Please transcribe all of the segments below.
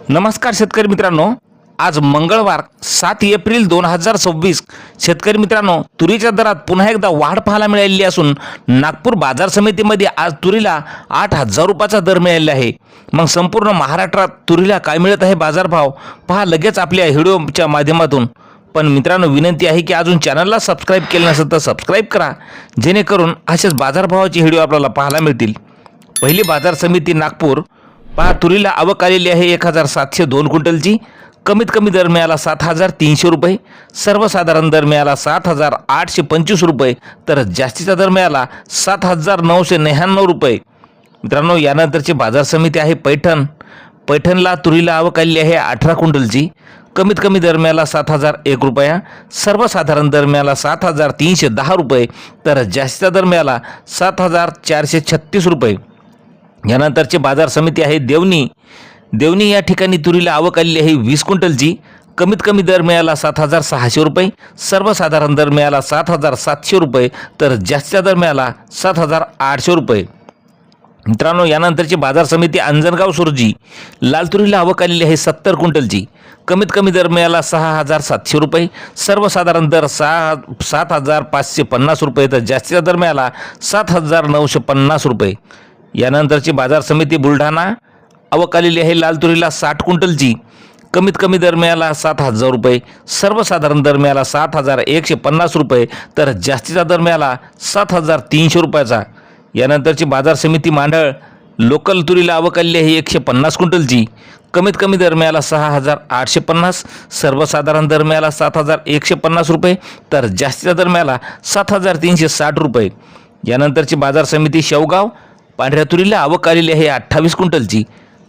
नमस्कार शेतकरी मित्रांनो, आज मंगळवार 7 एप्रिल 2026. शेतकरी मित्रांनो, तुरीच्या दरात पुन्हा एकदा वाढ पाहायला मिळालेली असून नागपूर बाजार समितीमध्ये आज तुरीला 8,000 रुपयाचा दर मिळालेला आहे. मग संपूर्ण महाराष्ट्रात तुरीला काय मिळत आहे बाजारभाव पहा लगेच आपल्या व्हिडिओच्या माध्यमातून. पण मित्रांनो, विनंती आहे की अजून चॅनलला सबस्क्राईब केलं नसेल तर सबस्क्राईब करा, जेणेकरून असेच बाजारभावाचे व्हिडिओ आपल्याला पाहायला मिळतील. पहिली बाजार समिती नागपूर पहा, तुरीला आवक आलेली आहे 1,702 क्विंटलची. कमीत कमी दर मिळाला 7,300 रुपये, सर्वसाधारण दर मिळाला 7,825 रुपये, तर जास्तीचा दर मिळाला 7,999 रुपये. मित्रांनो, यानंतरची बाजार समिती आहे पैठणला तुरीला आवक आलेली आहे 18 क्विंटलची. कमीत कमी दर मिळाला 7,001 रुपया, सर्वसाधारण दर मिळाला 7,310 रुपये, तर जास्तीचा दर मिळाला 7,436 रुपये. यानंतरची बाजार समिती आहे देवणी या ठिकाणी तुरीला आवक आलेली आहे 20 क्विंटलची. कमीत कमी दर मिळाला 7,600 रुपये, सर्वसाधारण दर मिळाला 7,700 रुपये, तर जास्तीचा दर मिळाला 7,800 रुपये. मित्रांनो, यानंतरची बाजार समिती अंजनगाव सुरजी लाल तुरीला आवक आलेली आहे 70 क्विंटलची. कमीत कमी दर मिळाला 6,700 रुपये, सर्वसाधारण दर 7,550 रुपये, तर जास्तीचा दर मिळाला 7,950 रुपये. यानंतरची बाजार समिती बुलढाणा आवक आलेली आहे लाल तुरीला 60 क्विंटलची. कमीत कमी दर मिळाला 7,000 रुपये, सर्वसाधारण दर मिळाला 7,150 रुपये, तर जास्तीचा दर मिळाला 7,300 रुपयाचा. यानंतरची बाजार समिती मांडळ लोकल तुरीला आवक आलेली आहे 150 क्विंटलची. कमीत कमी दर मिळाला 6,850, सर्वसाधारण दर मिळाला 7,150 रुपये, तर जास्तीचा दर मिळाला 7,360 रुपये. यानंतरची बाजार समिती शेवगाव पांढऱ्या तुरीला आवक आलेली आहे 28 क्विंटलची.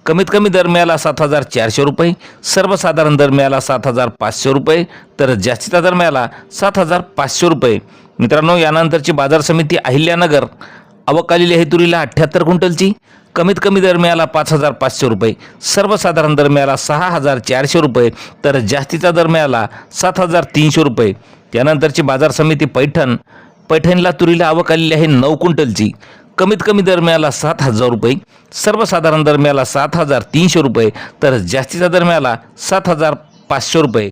कमीत कमी दर मिळाला 7,400 रुपये, सर्वसाधारण दर मिळाला 7,500 रुपये, तर जास्तीचा दर मिळाला 7,500 रुपये. मित्रांनो, यानंतरची बाजार समिती अहिल्यानगर आवक आलेली आहे तुरीला 78 क्विंटलची. कमीत कमी दर मिळाला 5,500 रुपये, सर्वसाधारण दर मिळाला 6,400 रुपये, तर जास्तीचा दर मिळाला 7,300 रुपये. त्यानंतरची बाजार समिती पैठणला तुरीला आवक आलेली आहे 9 क्विंटलची. कमीत कमी दर मिळाला 7,000 रुपये, सर्वसाधारण दर मिळाला 7,300 रुपये, तर जास्तीचा दर मिळाला 7,500 रुपये.